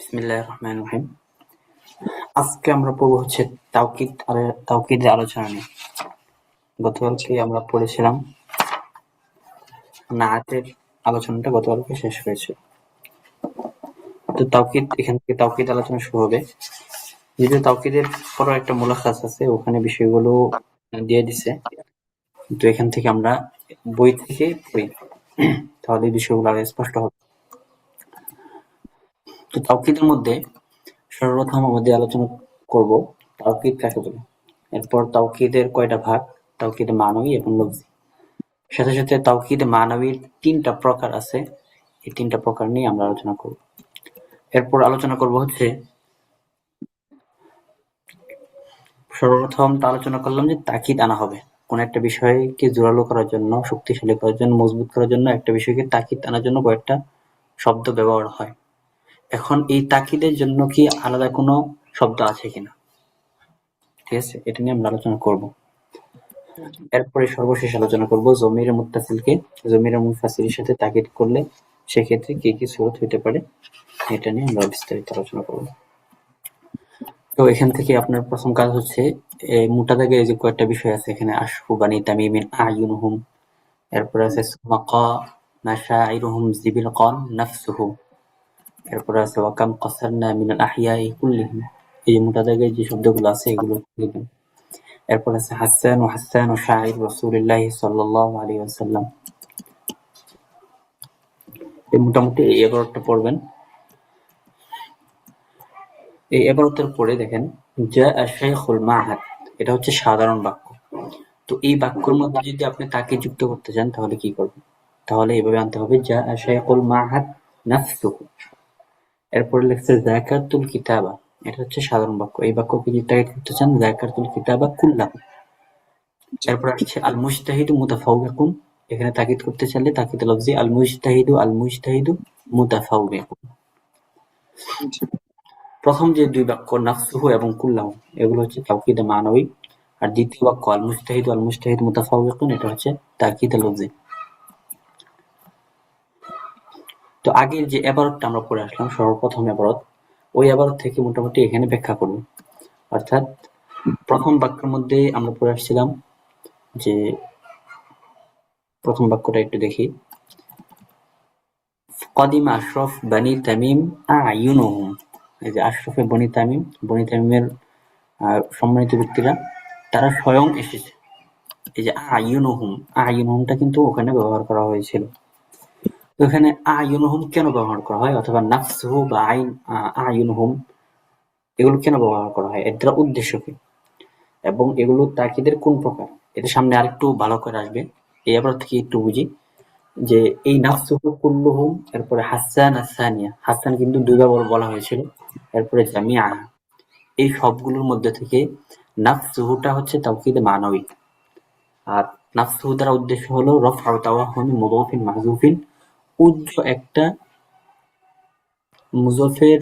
বিসমিল্লাহির রহমানির রহিম। আজকে আমরা পড়বো হচ্ছে তাওকিদ আর তাওকিদের আলোচনা নিয়ে। গতকালকে আমরা পড়েছিলাম নাআতের আলোচনাটা গতকালকে শেষ হয়েছে। তো তাওকিদ, এখান থেকে তাওকিদ আলোচনা শুরু হবে। যদিও তাওকিদের পরে একটা মুলাখাস আছে, ওখানে বিষয়গুলো দিয়ে দিছে, কিন্তু এখান থেকে আমরা বই থেকে পড়ি, তাহলে বিষয়গুলো আরো স্পষ্ট হবে। তো তাওকিদের মধ্যে সর্বপ্রথম আমাদের আলোচনা করব তাওকিদ কাকে বলে। এরপর তাওকিদের কয়টা ভাগ, তাওকিদ মানবী এবং লফজি। সাথে সাথে তাওকিদ মানবীর 3টা প্রকার আছে, এই 3টা প্রকার নিয়ে আমরা আলোচনা করব। এরপর আলোচনা করব হচ্ছে, সর্বপ্রথম আলোচনা করলাম যে তাকিদ আনা হবে কোন একটা বিষয়কে জোরালো করার জন্য, শক্তিশালী করার জন্য, মজবুত করার জন্য একটা বিষয়কে তাকিদ আনার জন্য কয়েকটা শব্দ ব্যবহার হয়। এখন এই তাকিদের জন্য কি আলাদা কোনো শব্দ আছে কিনা, ঠিক আছে, এটা নিয়ে আমরা আলোচনা করব। এরপরে সর্বশেষ আলোচনা করব জমির মুত্তাসিলকে জমির মুনফাসিলের সাথে তাকিদ করলে সেক্ষেত্রে কি কি সূরত হইতে পারে, এটা নিয়ে আমরা বিস্তারিত আলোচনা করব। তো এখান থেকে আপনার প্রথম কাজ হচ্ছে, মোটা দাগে যে কয়েকটা বিষয় আছে এখানে, আশফু বানি তামিমিন আয়ুনহুম, এরপরে আছে সুমাকা মাশাইরুহুম জিবিলকান নাফসুহু, এরপরে আছে ওয়াকাম কাসারনা মিনাল আহিয়াই কুল্লিহিম। এই যে মোটা দাগে যে শব্দগুলো আছে এগুলো লিখবেন। এরপর আছে হাসান ও হাসান ও শাইর রাসূলুল্লাহ সাল্লাল্লাহু আলাইহি ওয়াসাল্লাম। এই মোটামুটি এই এবারটা পড়বেন। এই এবারতের পরে দেখেন জা আশ-শাইখুল মাআহাদ, এটা হচ্ছে সাধারণ বাক্য। তো এই বাক্যের মধ্যে যদি আপনি তাকে যুক্ত করতে চান তাহলে কি করবেন, তাহলে এভাবে আনতে হবে জা আশ-শাইখুল মাআহাদ নাফসুহু। এরপরে লিখছে যাকাতুল কিতাবা, এটা হচ্ছে সাধারণ বাক্য। এই বাক্যকে যদি তাকে করতে চান যাকাতুল কিতাবা কুল্লাহু। এরপর আসছে আল মুজতাহিদু মুতাফাওবিকুন, এখানে তাকিদ করতে চাইলে তাকিদ লফজি আল মুজতাহিদু মুতাফাওবিকুন। প্রথম যে দুই বাক্য নাফসুহু এবং কুল্লাহু, এগুলো হচ্ছে তাওকিদ মানবী, আর দ্বিতীয় বাক্য আল মুজতাহিদ মুতাফাওবিকুন, এটা হচ্ছে তাকিদ লফজি। তো আগের যে এবারতটা আমরা পড়ে আসলাম, সর্বপ্রথম এবারত, ওই এবারত থেকে মোটামুটি এখানে ব্যাখ্যা করব। অর্থাৎ প্রথম বাক্যের মধ্যে আমরা পড়ে আসছিলাম যে, প্রথম বাক্যটা একটু দেখি, কদিমা আশরাফ বানি তামিম আয়ুনুহুম। এই যে আশরাফে বনি তামিমের সম্মানিত ব্যক্তিরা, তারা স্বয়ং এসেছে। এই যে আয়ুনুহুমটা কিন্তু ওখানে ব্যবহার করা হয়েছিল। তো এখানে আয়ুনুহুম কেন ব্যবহার করা হয়, অথবা নাফসুহু বা আয়ুনুহুম এগুলো কেন ব্যবহার করা হয়, এর দ্বারা উদ্দেশ্য কি, এবং এগুলো তাকিদের কোন প্রকার, এটা সামনে আরেকটু ভালো করে আসবে। এই আবার থেকে একটু বুঝি যে এই নাফসুহু কুল্লুহুম, এরপরে হাসান আর সানিয়া, হাসান কিন্তু দুইবার বলা হয়েছিল, এরপরে জামিআ, এই সবগুলোর মধ্যে থেকে নাফসুহুটা হচ্ছে তাওকিদ মানবী। আর নাফসুহু দ্বারা উদ্দেশ্য হলো রফআ তাওয়াহুমি মুদাফিন মাহযুফিন, উজ্জ একটা মুজাফের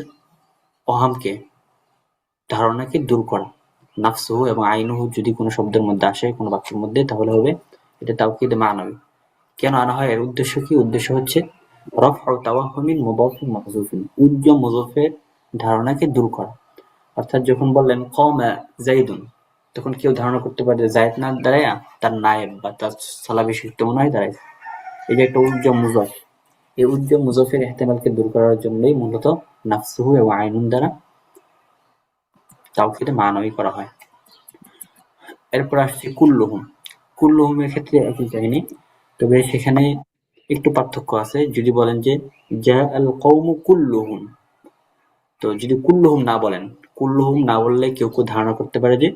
অহামকে, ধারণাকে দূর করা। নাফসুহু এবং আইনুহু যদি কোনো শব্দের মধ্যে আসে, কোনো বাক্যের মধ্যে, তাহলে হবে এটা তাওকিদ মানবী। কেন আনা হয়, এর উদ্দেশ্য কি, উদ্দেশ্য হচ্ছে রফআ তাওয়াহুমিন মুদাফিন মাহযুফিন, উজ্জ মুজাফের ধারণাকে দূর করা। অর্থাৎ যখন বললেন কামা যাইদুন, তখন কেউ ধারণা করতে পারে যে জায়েদ না দাঁড়ায়া তার নায়েব বা তার সালাবি শিখতে মনে হয় দাঁড়াইছে। এই যে একটা উজ্জ মুজাফ, এই উজ্জ মুজাফের ইহতিমালকে দূর করার জন্যই মূলত নাফসুহু এবং আইনুন দ্বারা তাওকিদ মানবী করা হয়। এরপর আসছে কুল্লুহুমের ক্ষেত্রে একই কাহিনী, তবে সেখানে একটু পার্থক্য আছে। যদি বলেন যে জা আল কওমু কুল্লুহুম, তো যদি কুল্লুহুম না বললে কেউ ধারণা করতে পারে যে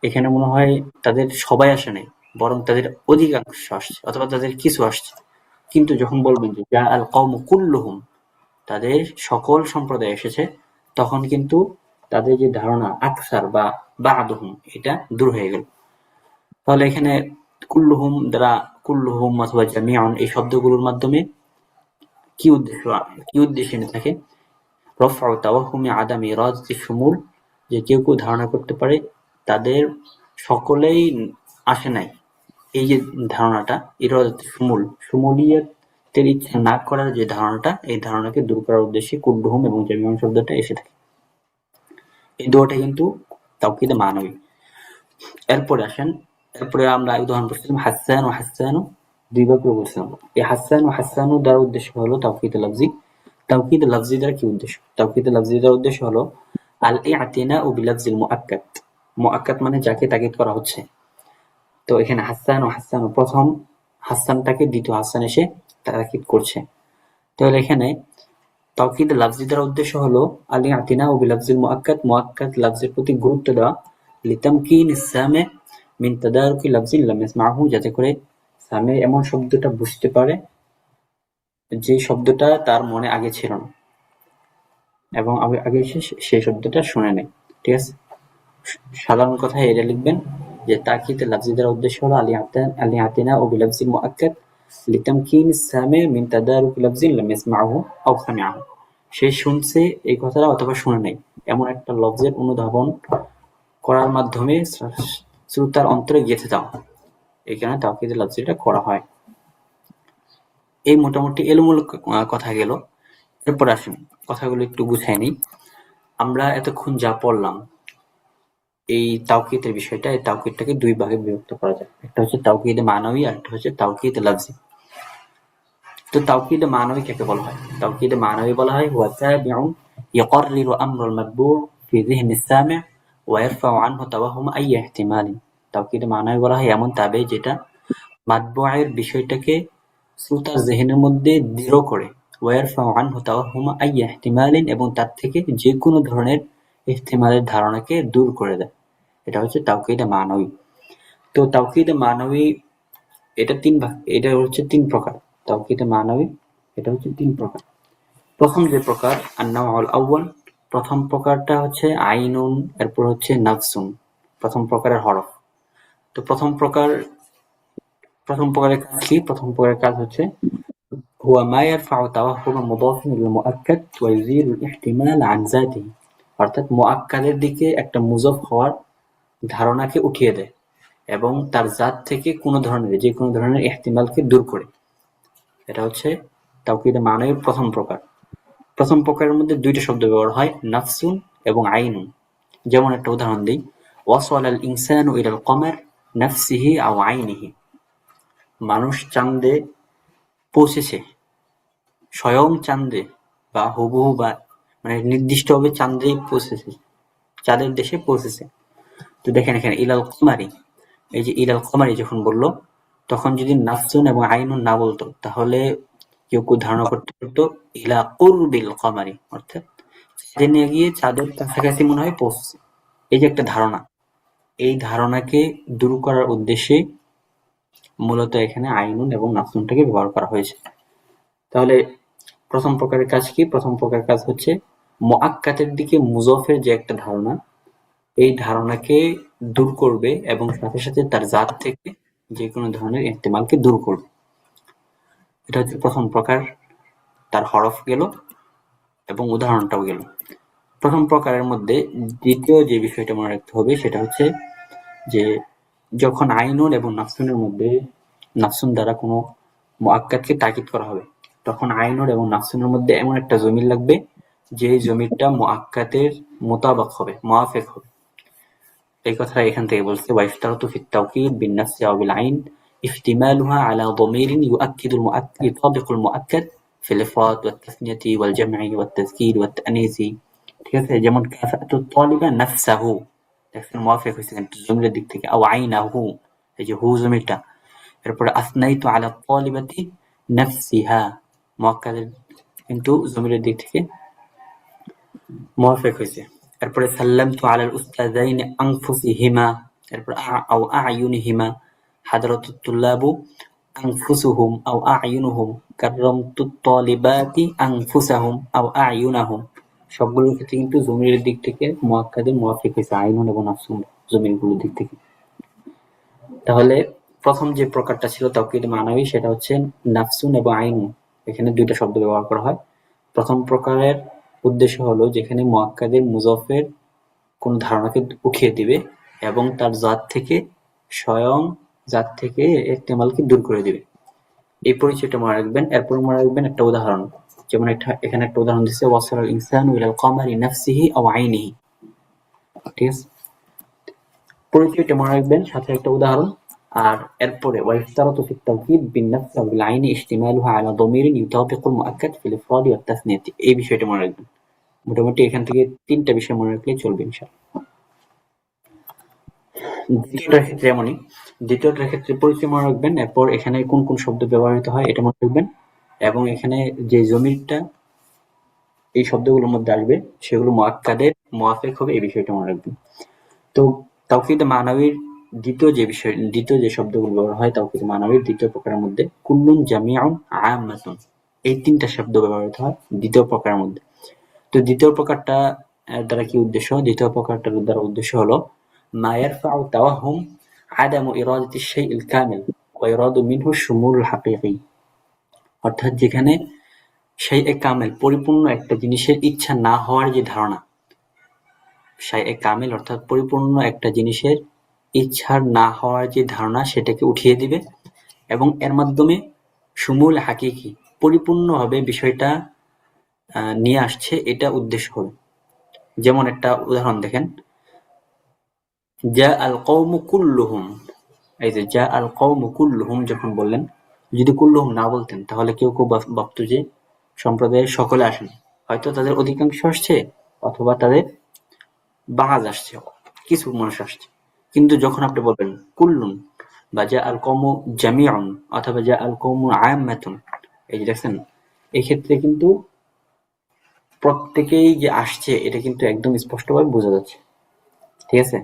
এখানে মনে হয় তাদের সবাই আসে নাই, বরং তাদের অধিকাংশ আসছে অথবা তাদের কিছু আসছে। কিন্তু যখন বলবেন যে জা আল কওমু কুল্লুহুম, তাদের সকল সম্প্রদায় এসেছে, তখন কিন্তু তাদের যে ধারণা আকসার বা বা'দুহুম, এটা দূর হয়ে গেল। তাহলে এখানে কুল্লুহুম অথবা জামিউন এই শব্দগুলোর মাধ্যমে কি উদ্দেশ্য এনে থাকে, রফআ তাওয়াহুমি আদামি ইরাদাতি শুমুল, যে কেউ ধারণা করতে পারে তাদের সকলেই আসে নাই, এই যে ধারণাটা, ইরাদাতি শুমুলিয়াত তের ইচ্ছা না করার যে ধারণাটা, এই ধারণাকে দূর করার উদ্দেশ্যে কুল্লুহুম এবং জামিউন শব্দটা এসে থাকে। এই দুটোটা কিন্তু তাওকীদে মানবী। এরপরে আসেন, এরপরে আমরা উদাহরণ করছিলাম হাসান ও হাসানু, দুই ভাগ করে বলছিলাম। এই হাসান ও হাসানু দ্বারা উদ্দেশ্য হলো তাওকীদে লফজি। তাওকীদে লফজি দ্বারা কি উদ্দেশ্য? তাওকীদে লফজি দ্বারা উদ্দেশ্য হলো আল ইআতিনাউ বিলফজিল মুআক্কাদ। মুআক্কাদ মানে যাকে তাকিদ করা হচ্ছে। তো এখানে হাসান ও হাসানু, প্রথম হাসানটাকে দ্বিতীয় হাসান এসে তাকিদ করছে। তাহলে এখানে তাওকীদ লাফজি দ্বারা উদ্দেশ্য হলো আল ইআতিনাউ বিলফজিল মুআক্কাদ, মুআক্কাদ লফজের প্রতি গুরুত্ব দেওয়া, লিতামকিন সামি মিন তাদারুকি লফজিন লাম ইয়াসমাহু, যাতে করে সামি এমন শব্দটা বুঝতে পারে যে শব্দটা তার মনে আগে ছিল না এবং আগে এসে সেই শব্দটা শুনে নেয়। ঠিক আছে, সাধারণ কথায় এটা লিখবেন যে তাকিদ লাফজি দ্বারা উদ্দেশ্য হলো আল ইআতিনাউ বিলফজিল মুআক্কাদ লিতামকিন সামি মিন তাদারুকি লফজিন লাম ইয়াসমাহু আও সামিআহু, সে শুনছে এই কথাটা অথবা শুনে নাই এমন একটা লফজের অনুধাবন করার মাধ্যমে শ্রোতার অন্তরে গেঁথে দেওয়া, এই কারণে তাওকীদ লাফজিটা করা হয়। এই মোটামুটি এলোমেলো কথা গেল। এরপর আসুন কথাগুলো একটু গুছাই নিই। আমরা এতক্ষণ যা পড়লাম এই তাওকীদের বিষয়টা, এই তাওকীদটাকে দুই ভাগে বিভক্ত করা যায়। একটা হচ্ছে তাওকীদে মানবী আর একটা হচ্ছে তাওকীদে লাফজি। তো তাওকীদে মানবী কাকে বলা হয়? তাওকীদে মানবী বলা হয় হুয়া তাবিউন ইউকাররিরু আমরাল মাতবু' ফি যিহনি সামি' ওয়া ইয়ারফা'ু আনহু তাওয়াহুম আই ইহতিমালিন। তাওকীদে মানবী বলা হয় এমন তাবে যেটা মাতবু'য়ের বিষয়টাকে শ্রোতার যিহনের মধ্যে দৃঢ় করে, ওয়া ইয়ারফা'ু আনহু তাওয়াহুম আই ইহতিমালিন, এবং তার থেকে যে কোনো ধরনের ইহতিমালের ধারণাকে দূর করে দেয়। এটা হচ্ছে তাওকীদে মানবী। তো তাওকীদে মানবী এটা তিন ভাগ, এটা হচ্ছে তিন প্রকার। তাওকীদে মানবী এটা হচ্ছে তিন প্রকার। প্রথম যে প্রকার আন-নাওউল আউয়াল, প্রথম প্রকারটা হচ্ছে আইনুন, এরপর হচ্ছে নাফসুন, প্রথম প্রকারের হরফ। তো প্রথম প্রকারের কাজ কি? প্রথম প্রকারের কাজ হচ্ছে হুয়া মা ইয়ারফা'ু তাওয়াহুমা মুদাফিন ইলাল মুআক্কাদ ওয়া ইউযিলু ইহতিমাল আন যাতিহি, অর্থাৎ মুআক্কাদের দিকে একটা মুযাফ হওয়ার ধারণাকে উঠিয়ে দেয় এবং তার জাত থেকে যে কোনো ধরনের ইহতিমালকে দূর করে। এটা হচ্ছে তাওকীদে মানবীর প্রথম প্রকার। প্রথম প্রকারের মধ্যে দুইটা শব্দ ব্যবহার হয়, নাফসুন এবং আইনুন। যেমন একটা উদাহরণ দিই, ওয়াসালাল ইনসানু ইলাল কমার নাফসিহি আও আইনিহি, মানুষ চাঁদে পৌঁছেছে, স্বয়ং চাঁদে বা হুবহু বা মানে নির্দিষ্টভাবে চাঁদেই পৌঁছেছে, চাঁদের দেশে পৌঁছেছে। তো দেখেন এখানে ইলাল কমারি, এই যে ইলাল কমারি যখন বললো তখন যদি নাফসুন এবং আইনুন না বলতো তাহলে কেউ ধারণা করতে পারতো ইলা কুরবিল কমারি, অর্থাৎ চাঁদে নিয়ে গিয়ে চাঁদের কাছাকাছি মনে হয় পৌঁছছে। এই যে একটা ধারণা, এই ধারণাকে দূর করার উদ্দেশ্যে মূলত এখানে আইনুন এবং নাফসুনটাকে ব্যবহার করা হয়েছে। তাহলে প্রথম প্রকারের কাজ কি? প্রথম প্রকারের কাজ হচ্ছে মুআক্কাতের দিকে মুযাফের যে একটা ধারণা, এই ধারণাকে দূর করবে এবং সাথে সাথে তার জাত থেকে যে কোনো ধরনের ইহতিমালকে দূর করবে। এটা হচ্ছে প্রথম প্রকার, তার হরফ গেল এবং উদাহরণটাও গেল। প্রথম প্রকারের মধ্যে দ্বিতীয় যে বিষয়টা মনে রাখতে হবে সেটা হচ্ছে যে যখন আইনুন এবং নাফসুনের মধ্যে নাফসুন দ্বারা কোনো মুআক্কাদকে তাকিদ করা হবে, তখন আইনুন এবং নাফসুনের মধ্যে এমন একটা জমির লাগবে যে জমিরটা মুআক্কাদের মোতাবাক হবে, মুওয়াফিক হবে। এই কথাটা এখান থেকে বলছে ওয়াইফতারাতু ফিত তাওকীদ বিন নাফসি আও বিল আইন ইহতিমালুহা আলা দামিরিন ইউআক্কিদুল মুআক্কাদ ইতাবিকুল মুআক্কাদ ফিল ইফরাদ ওয়াত তাসনিয়াতি ওয়াল জাম'i ওয়াত তাযকির ওয়াত তা'নিসি। ঠিক আছে, যেমন কাফাতু তালিবা নাফসাহু, দেখেন মুওয়াফিক হয়েছে কিন্তু জমিরের দিক থেকে, আও আইনাহু, এই যে হু জমিরটা, এরপরে আসনাইতু আলা তালিবাতি নাফসিহা, মুআক্কাদের কিন্তু জমিরের দিক থেকে মুওয়াফিক হয়েছে। এরপরে সাল্লামতু আলাল উস্তাযাইনি আনফুসিহিমা, এরপর আও আ'য়ুনিহিমা, হাদারাতুত তুল্লাবু আনফুসুহুম আও আ'য়ুনুহুম, কাররামতুত তালিবাতি আনফুসাহুম আও আ'য়ুনাহুম। সবগুলোর ক্ষেত্রে কিন্তু জমিরের দিক থেকে মুআক্কাদের মুওয়াফিক হয়েছে আইনুন এবং নাফসুন জমিরগুলোর দিক থেকে। তাহলে প্রথম যে প্রকারটা ছিল তাওকীদ মানাবী, সেটা হচ্ছে নাফসুন এবং আইনুন, এখানে দুইটা শব্দ ব্যবহার করা হয়। প্রথম প্রকারের উদ্দেশ্য হলো যেখানে মুআক্কাদের মুযাফের কোন ধারণাকে উঠিয়ে দিবে এবং তার জাত থেকে স্বয়ং জাত থেকে ইহতিমালকে দূর করে দিবে। এই পরিচয়টা মনে রাখবেন। এরপর মনে রাখবেন একটা উদাহরণ, যেমন এখানে একটা উদাহরণ দিচ্ছে ওয়াসাল ইনসানু ইলাল কামারি নাফসিহি আও আইনিহি। ঠিক আছে, পরিচয়টা মনে রাখবেন, সাথে একটা উদাহরণ। আর এরপরে ওয়াইফতারাতু ফিত তাওকীদ বিন নাফস ওয়া বিল আইনি ইহতিমালুহা আলা দামিরিন ইউতাবিকুল মুআক্কাদ ফিল ইফরাদি ওয়াত তাসনিয়াতি। এই বিষয়টা মনে রাখবেন। মোটামুটি এখান থেকে ৩টা বিষয় মনে রাখলেই চলবে ইনশাআল্লাহ। দ্বিতীয়টার ক্ষেত্রে এমনই, দ্বিতীয়টার ক্ষেত্রে পরিচয় মনে রাখবেন, এরপর এখানে কোন কোন শব্দ ব্যবহৃত হয় এটা মনে রাখবেন, এবং এখানে যে জমিরটা এই শব্দগুলোর মধ্যে আসবে সেগুলো মুআক্কাদের মুআফিক হবে, এই বিষয়টা মনে রাখবেন। তো তাওকীদ মানাবির দ্বিতীয় যে শব্দগুলো ব্যবহার হয় তাওকীদ মানাবির দ্বিতীয় প্রকারের মধ্যে কুল্লুন জামিউন আম্মাতুন, এই ৩টা শব্দ ব্যবহৃত হয় দ্বিতীয় প্রকারের মধ্যে। তো দ্বিতীয় প্রকারটা দ্বারা কি উদ্দেশ্য? দ্বিতীয় প্রকারটার দ্বারা উদ্দেশ্য হলো মা ইয়ারফাউ তাওয়াহুম আদামু ইরাদাতি শাইইল কামিল ওয়া ইরাদু মিনহু শুমুলুল হাকীকি। অর্থাৎ যেখানে শাইয়ে কামিল পরিপূর্ণ একটা জিনিসের ইচ্ছা না হওয়ার যে ধারণা, শাইয়ে কামিল অর্থাৎ পরিপূর্ণ একটা জিনিসের ইচ্ছার না হওয়ার যে ধারণা সেটাকে উঠিয়ে দিবে, এবং এর মাধ্যমে শুমুল হাকিকি পরিপূর্ণভাবে বিষয়টা নিয়ে আসছে, এটা উদ্দেশ্য হবে। যেমন একটা উদাহরণ দেখেন, জা আল কওমু কুল্লুহুম, এই যে জা আল কওমু কুল্লুহুম যখন বললেন, যদি কুল্লুহুম না বলতেন তাহলে কেউ কেউ ভাবতো যে সম্প্রদায়ের সকলে আসেন, হয়তো তাদের অধিকাংশ আসছে অথবা তাদের বাজ আসছে, কিছু মানুষ আসছে। কিন্তু যখন আপনি বলবেন কুল্লুন বা জা আল কওমু জামিউন অথবা জা আল কওমু আম্মাতুন, এই যে দেখছেন, এই ক্ষেত্রে কিন্তু প্রত্যেকেই যে আসছে এটা কিন্তু একদম স্পষ্টভাবে বোঝা যাচ্ছে। ঠিক আছে,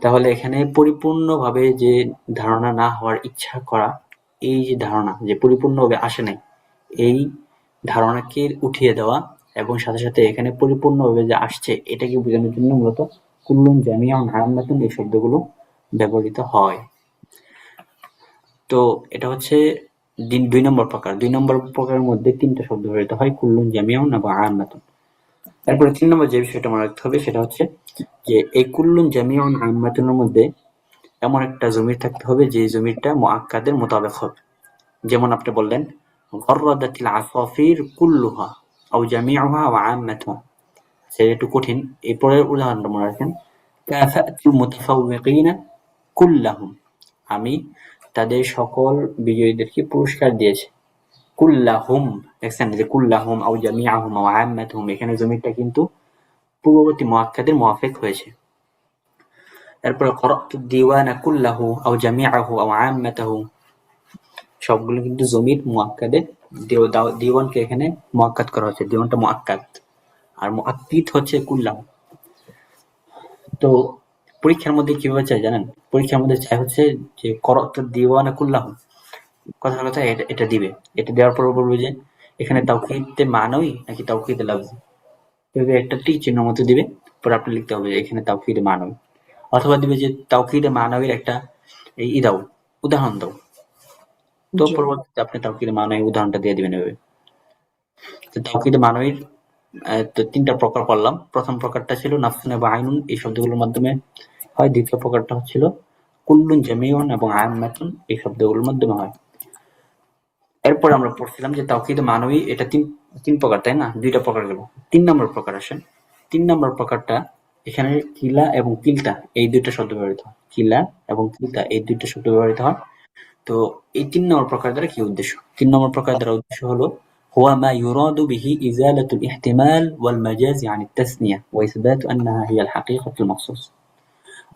তাহলে এখানে পরিপূর্ণভাবে যে ধারণা না হওয়ার ইচ্ছা করা, এই যে ধারণা যে পরিপূর্ণভাবে আসে নাই, এই ধারণাকে উঠিয়ে দেওয়া এবং সাথে সাথে এখানে পরিপূর্ণভাবে যে আসছে এটাকে বোঝানোর জন্য মূলত কুল্লুন জামিউন আম্মাতুন এই শব্দগুলো ব্যবহৃত হয়। তো এটা হচ্ছে ২ নম্বর প্রকার। ২ নম্বর প্রকারের মধ্যে ৩টা শব্দ ব্যবহৃত হয়, কুল্লুন জামিউন এবং আম্মাতুন। এরপরে ৩ নম্বর যে বিষয়টা মনে রাখতে হবে সেটা হচ্ছে যে এই কুল্লুন জামিউন আম্মাতুনের মধ্যে এমন একটা জমির থাকতে হবে যে জমিরটা মুআক্কাদের মোতাবেক হবে। যেমন আপনি বললেন গররাদাতিল আসাফির কুল্লুহা আও জামিউহা ওয়া আম্মাতুহা, সেটা একটু কঠিন। এই পরের উদাহরণটা মনে রাখেন, কাফাতুল মুতাফাওবিকিনা কুল্লাহুম, আমি তাদের সকল বিজয়ীদেরকে পুরস্কার দিয়েছি। কুল্লাহুম, দেখছেন যে কুল্লাহুম আও জামিআহুম আও আম্মাতুহুম, এখানে জমিরটা কিন্তু পূর্ববর্তী মুআক্কাদের মুআফিক হয়েছে। এরপরে করাতু দিওয়ানা কুল্লাহু আও জামিআহু আও আম্মাতাহু, সবগুলো কিন্তু জমির মুআক্কাদের, দিওয়ানকে এখানে মুআক্কাদ করা হচ্ছে, দিওয়ানটা মুআক্কাদ আর মুআক্কিদ হচ্ছে কুল্লাহু। তো পরীক্ষার মধ্যে কিভাবে চাই জানেন? পরীক্ষার মধ্যে চাই হচ্ছে যে করাতু দিওয়ানা কুল্লাহু, কথার কথা এটা দিবে। এটা দেওয়ার পর বলবে যে এখানে তাওকীদে মানবী নাকি তাওকীদে লাফজি, এভাবে একটা টিক চিহ্ন মতো দিবে। পরে আপনি লিখতে হবে যে এখানে তাওকীদে মানবী, অথবা দিবে যে তাওকীদে মানবীর একটা দাও, উদাহরণ দাও। তো জি। পরবর্তীতে আপনি তাওকীদে মানবীর উদাহরণটা দিয়ে দিবেন এভাবে। তো তাওকীদে মানবীর তো ৩টা প্রকার পড়লাম। প্রথম প্রকারটা ছিল নাফসুন এবং আইনুন এই শব্দগুলোর মাধ্যমে হয়। দ্বিতীয় প্রকারটা হচ্ছিল কুল্লুন জামিউন এবং আম্মাতুন এই শব্দগুলোর মাধ্যমে হয়। এরপরে আমরা পড়ছিলাম যে তাওকীদে মানবী এটা তিন প্রকার, তাই না? ২টা প্রকার গেল। ৩ নম্বর প্রকার আসেন। ৩ নম্বর প্রকারটা এখানে কিলা এবং কিলতা এই ২টা শব্দ ব্যবহৃত হয়। কিলা এবং কিলতা এই ২টা শব্দ ব্যবহৃত হয়। তো এই ৩ নম্বর প্রকার দ্বারা কি উদ্দেশ্য? ৩ নম্বর প্রকার দ্বারা উদ্দেশ্য হলো হুয়া মা ইউরাদু বিহি ইজালাতুল ইহতিমাল ওয়াল মাজাজি আনিত তাসনিয়া ওয়া ইসবাতু আন্নাহা হিয়াল হাকীকাতুল মাখসুস।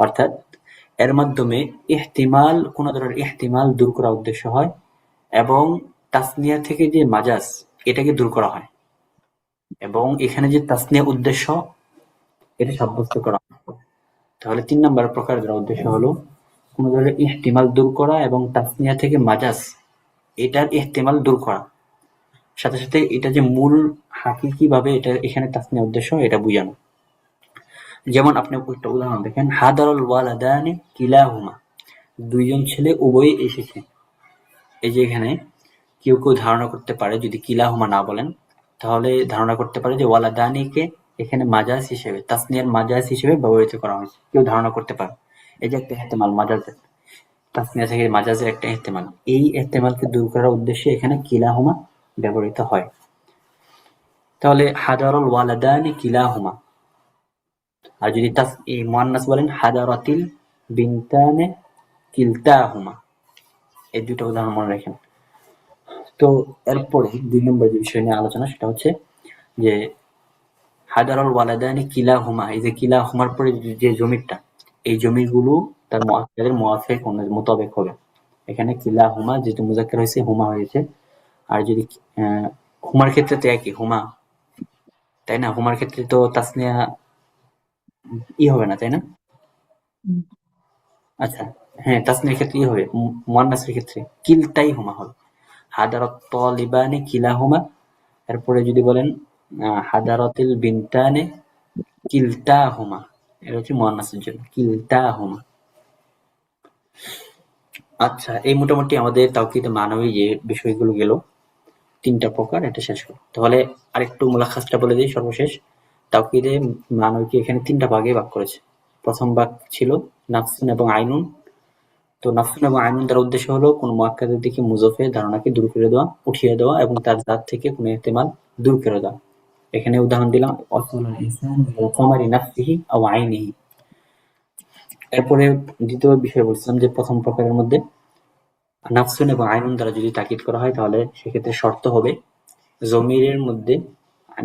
অর্থাৎ এর মাধ্যমে কোন ধরনের ইহতিমাল দূর করা উদ্দেশ্য হয় এবং তাসনিয়া থেকে যে মাজাজ এটাকে দূর করা হয়, এবং এখানে যে তাসনিয়া উদ্দেশ্য এটা সাব্যস্ত করা হয়। তাহলে ৩ নম্বর প্রকারের উদ্দেশ্য হলো কোন ধরনের ইহতিমাল দূর করা এবং তাসনিয়া থেকে মাজাজ এটার ইহতিমাল দূর করা, সাথে সাথে এটা যে মূল হাকিকি ভাবে এটা এখানে তাসনিয়া উদ্দেশ্য এটা বুঝানো। যেমন আপনি একটা উদাহরণ দেখেন, হাদারাল ওয়ালাদানি কিলাহুমা, ২ জন ছেলে উভয়ই এসেছে। এই যে এখানে কেউ ধারণা করতে পারে যদি কিলাহুমা না বলেন তাহলে ধারণা করতে পারে যে ওয়ালাদানিকে এখানে মাজাজ হিসেবে, তাসনিয়ার মাজাজ হিসেবে ব্যবহৃত করা হয়েছে, কেউ ধারণা করতে পারে। এই যে একটা ইহতিমাল মাজাজের। তাসনিয়া থেকে মাজাজের একটা ইহতেমাল, এই ইহতেমালকে দূর করার উদ্দেশ্যে এখানে কিলাহুমা ব্যবহৃত হয়। তাহলে হাদারুল ওয়ালাদানি কিলাহুমা, আর যদি এই মুয়ান্নাস বলেন হাদারাতিল বিনতানে কিলতাহুমা। এই দুটো উদাহরণ মনে রাখেন। তো এরপরে ২ নম্বর যে বিষয় নিয়ে আলোচনা সেটা হচ্ছে যে হাদারুল ওয়ালাদানি কিলাহুমা, এই যে কিলাহুমার পরে যে জমিরটা, এই জমিরগুলো তার মুআক্কাদের মুওয়াফিক মোতাবেক হবে। এখানে কিলাহুমা যেহেতু মুযাক্কার হয়েছে হুমা হয়েছে, আর যদি হুমার ক্ষেত্রে তো একই হুমা, তাই না? হুমার ক্ষেত্রে তো তাসনিয়া হবে না, তাই না? আচ্ছা, হ্যাঁ, তাসনিয়ার ক্ষেত্রে হবে, মুয়ান্নাসের ক্ষেত্রে কিলতাই হুমা হবে। হাদারাত তালিবানি কিলাহুমা, এরপরে যদি বলেন হাদারাতিল বিনতানে কিলতাহুমা, এটা হচ্ছে মুয়ান্নাসের জন্য কিলতাহুমা। আচ্ছা, এই মোটামুটি আমাদের তাওকীদে মানবী যে বিষয়গুলো গেল ৩টা প্রকার, এটা শেষ হলো। তাহলে আরেকটু মুলাখাসটা বলে দিই সর্বশেষ। তাওকীদে মানবীকে এখানে ৩টা ভাগে ভাগ করেছে। প্রথম ভাগ ছিল নাফসুন এবং আইনুন। তো নাফসুন এবং আইনুন দ্বারা উদ্দেশ্য হলো কোন মুআক্কাদের দিকে মুযাফের ধারণাকে দূর করে দেওয়া, উঠিয়ে দেওয়া এবং তার জাত থেকে কোন ইহতিমাল দূর করে দেওয়া। এখানে উদাহরণ দিলাম ওয়াসালাল ইনসানু ইলাল কামারি নাফসিহি আও আইনিহি। এরপরে দ্বিতীয় বিষয় বলছিলাম যে প্রথম প্রকারের মধ্যে নাফসুন এবং আইনুন দ্বারা যদি তাকিদ করা হয় তাহলে সেক্ষেত্রে শর্ত হবে জমিরের মধ্যে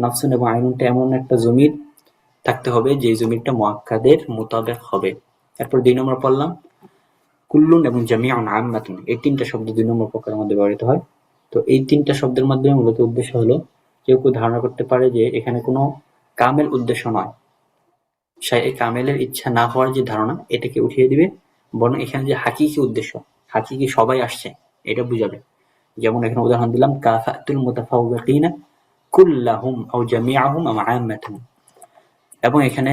নাফসুন এবং আইনুনটা এমন একটা জমির থাকতে হবে যে জমিরটা মুআক্কাদের মোতাবেক হবে। এরপর ২ নম্বর পড়লাম কুল্লুন এবং জামিউন আম্মাতুন, এই ৩টা শব্দ ২ নম্বর প্রকারের মধ্যে ব্যবহৃত হয়। তো এই ৩টা শব্দের মাধ্যমে মূলত উদ্দেশ্য হলো কেউ ধারণা করতে পারে যে এখানে কোনো কামেল উদ্দেশ্য নয়, এই কামেলের ইচ্ছা না হওয়ার যে ধারণা এটাকে উঠিয়ে দিবে, বরং এখানে যে হাকিকি উদ্দেশ্য, হাকিকি সবাই আসছে এটা বুঝাবে। যেমন এখানে উদাহরণ দিলাম কাফাতুল মুতাফাওবিকিনা কুল্লাহুম আও জামিআহুম আও আম্মাতুহুম, এবং এখানে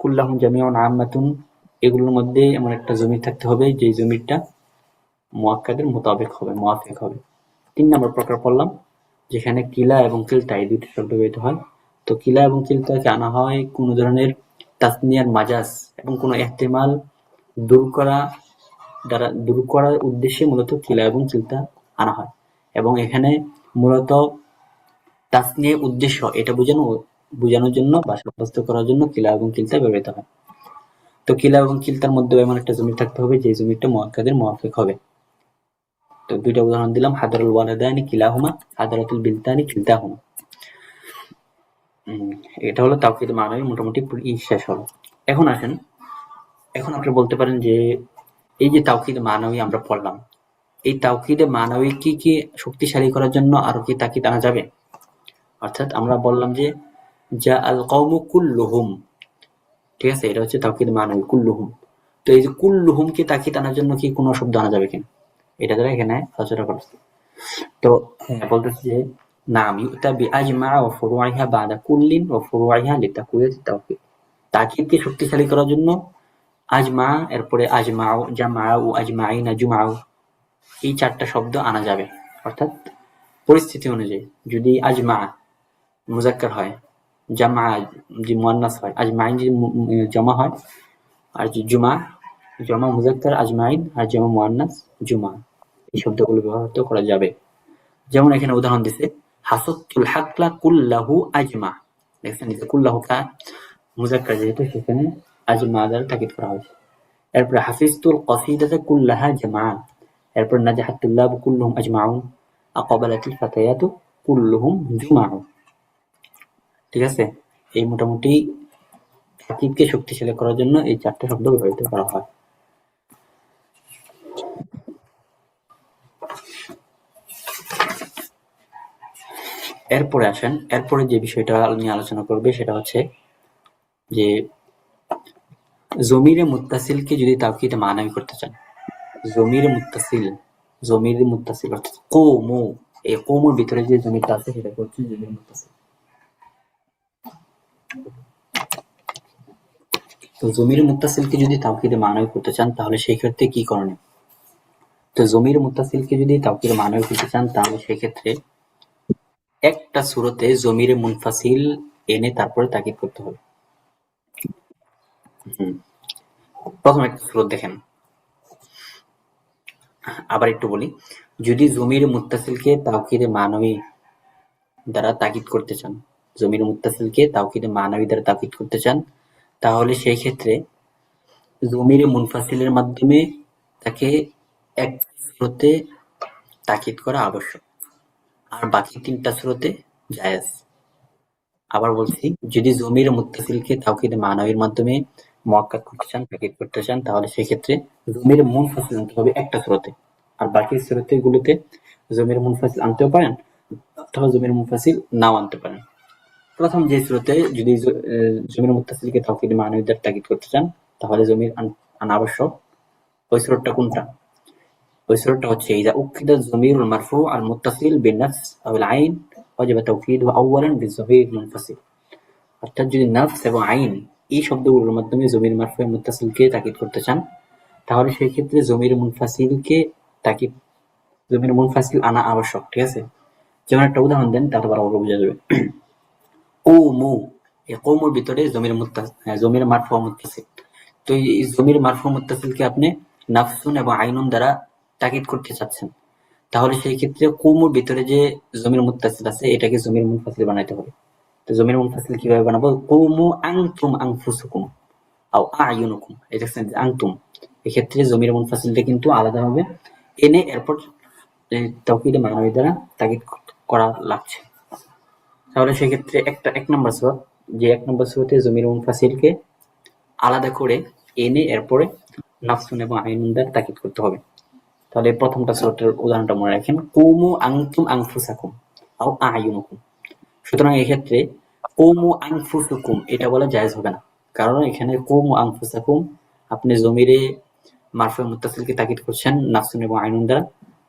কুল্লাহুম জামিউন আম্মাতুন এগুলোর মধ্যে এমন একটা জমির থাকতে হবে যে জমিরটা মুআক্কাদের মোতাবেক হবে, মুওয়াফিক হবে। ৩ নম্বর প্রকার পড়লাম যেখানে কিলা এবং কিলতা এই দুইটা শব্দ ব্যবহৃত হয়। তো কিলা এবং কিলতাকে আনা হয় কোন ধরনের তাসনিয়ার মাজাজ এবং কোন ইহতিমাল দূর করার উদ্দেশ্যে মূলত কিলা এবং কিলতা আনা হয়, এবং এখানে মূলত তাসনিয়ার উদ্দেশ্য এটা বোঝানোর জন্য বা সাব্যস্ত করার জন্য কিলা এবং কিলতা ব্যবহৃত হয়। তো কিলা এবং কিলতার মধ্যে এমন একটা জমির থাকতে হবে যে জমিটা মুআক্কাদের মুওয়াফিক হবে। তো ২টা উদাহরণ দিলাম হাদারুল ওয়ালাদানি কিলাহুমা, হাদারাতুল বিনতানি কিলতাহুমা। এটা হলো তাওকীদে মানবী মোটামুটি শেষ হলো। এখন আসেন, এখন আপনি বলতে পারেন যে এই যে তাওকীদে মানবী আমরা পড়লাম, এই তাওকীদে মানবী কি শক্তিশালী করার জন্য আরো কি তাকিদ আনা যাবে? অর্থাৎ আমরা বললাম যে জা আল কওমু কুল্লুহুম, ঠিক আছে, এটা হচ্ছে তাওকীদ মানবী কুল্লুহুম। তো এই যে কুল্লুহুমকে তাকিদ আনার জন্য কি কোনো শব্দ আনা যাবে কিনা, এটা দ্বারা এখানে আলোচনা করছি। তো হ্যাঁ, বলতেছি যে নাম ইউতা বিআজমা ওয়া ফুরুইহা বাদা কুল্লিন ওয়া ফুরুইহা লিতাকওয়িয়াত তাওকীদ, তাকিদকে শক্তিশালী করার জন্য আজমা, এরপরে আজমাউ, জামাউ, আজমাইনা, জুমাউ, এই 4টা শব্দ আনা যাবে। অর্থাৎ পরিস্থিতি অনুযায়ী যদি আজমা মুজাক্কার হয়, জামা যদি মুয়ান্নাস হয়, আজমাইন যদি জমা হয়, আর জমা মুজাক্কার আজমাইন, আর জমা মুয়ান্নাস জুমা, এই শব্দগুলো ব্যবহার করা যাবে। যেমন এখানে উদাহরণ দিছে হাসাতুল হাকলা কুল্লাহু আজমা, দেখছেন যে কুল্লাহু কা মুজাক্কার যেহেতু সেখানে আজমা দ্বারা তাকিদ করা হয়েছে। এরপরে হাফিজতুল কসিদাতা কুল্লাহা জামা, এরপর নাজাহাত তুল্লাবু কুল্লুহুম আজমাউন, আকাবালাতিল ফাতায়াতু কুল্লুহুম জুমাউ। ঠিক আছে, এই মোটামুটি তাকিদকে শক্তিশালী করার জন্য এই 4টা শব্দ ব্যবহৃত করা হয়। এরপরে আসেন, এরপরে যে বিষয়টা নিয়ে আলোচনা করবে সেটা হচ্ছে যে জমিরে মুত্তাসিলকে যদি তাওকীদে মানাবী করতে চান, জমিরে মুত্তাসিল অর্থাৎ কওমু, এই কওমুর ভিতরে যে জমিরটা আছে সেটা হচ্ছে জমির মুত্তাসিল। তো জমিরে মুত্তাসিলকে যদি তাওকীদে মানাবী করতে চান তাহলে সেই ক্ষেত্রে কি করণীয়? তো জমিরে মুত্তাসিলকে যদি তাওকীদে মানাবী করতে চান তাহলে সেই ক্ষেত্রে একটা সূরাতে জমিরে মুনফাসিল এনে তারপরে তাকিদ করতে হবে। প্রথম একটা সূরা দেখেন, আবার একটু বলি, যদি জমির মুত্তাসিলকে তাওকিদে মানবী দ্বারা তাকিদ করতে চান, জমির মুত্তাসিলকে তাওকিদে মানবী দ্বারা তাকিদ করতে চান, তাহলে সেই ক্ষেত্রে জমির মুনফাসিলের মাধ্যমে তাকে এক স্রোতে তাকিদ করা আবশ্যক, আর বাকি ৩টা স্রোতে জায়েজ। আবার বলছি, যদি জমির মুত্তাসিলকে তাওকিদে মানবীর মাধ্যমে মুআক্কাদ করতে চান, তাকিদ করতে চান, তাহলে সেক্ষেত্রে জমির মুনফাসিল আনতে হবে একটা স্রোতে, আর বাকি স্রোতে গুলোতে জমির মুনফাসিল আনতেও পারেন অথবা জমির মুনফাসিল নাও আনতে পারেন। প্রথম যে স্রোতে যদি জমির মুত্তাসিলকে তাওকিদে মানবী দ্বারা তাকিদ করতে চান, তাহলে জমির আনা আবশ্যক। ওই স্রোতটা কোনটা? ওই স্রোতটা হচ্ছে ইযা উক্কিদা যমিরুল মারফু আল মুত্তাসিল বিন-নাফস আও আল-আইন ওয়াজিবা তাওকিদুহু আউওয়ালান বিয-যমির মুনফাসিল। অর্থাৎ যদি নাফস এবং আইন এই শব্দগুলোর মাধ্যমে জমির মারফু মুত্তাসিলকে তাকিদ করতে চান, তাহলে সেই ক্ষেত্রে জমির মুনফাসিলকে তাকিদ জমির মুনফাসিল আনা আবশ্যক। ঠিক আছে? যেমন একটা উদাহরণ দেন, তাহলে ভালোভাবে বোঝা যাবে। কৌমু, এই কৌমুর ভিতরে জমির মারফু মুত্তাসিল। তো এই জমির মারফু মুত্তাসিলকে আপনি নাফসুন এবং আইনুন দ্বারা তাকিদ করতে চাচ্ছেন, তাহলে সেই ক্ষেত্রে কৌমুর ভিতরে যে জমির মুত্তাসিল আছে এটাকে জমির মুনফাসিল বানাইতে হবে। তো জমির মুনফাসিল কিভাবে বানাবো? কৌমু আনতুম আনফুসুকুম আও আ'য়ুনুকুম। এই দেখছেন যে আনতুম, এক্ষেত্রে জমির মুনফাসিলটা কিন্তু আলাদা হবে, এনে এরপর তাওকিদে মানবী দ্বারা তাকিদ করা লাগছে। তাহলে সেক্ষেত্রে এক নম্বর স্রোত, যে এক নম্বর স্রোতে জমির মুনফাসিলকে আলাদা করে এনে এরপরে নাফসুন এবং আইনুন দ্বারা তাকিদ করতে হবে। তাহলে প্রথমটা স্রোতের উদাহরণটা মনে রাখেন, কৌমু আনতুম আনফুসাকুম আও আ'য়ুনুকুম। সুতরাং এক্ষেত্রে কৌমু আনফুসুকুম এটা বলা জায়েজ হবে না, কারণ এখানে কৌমু আনফুসাকুম আপনি জমিরে মারফু মুত্তাসিলকে তাকিদ করছেন নাফসুন এবং আইনুন দ্বারা,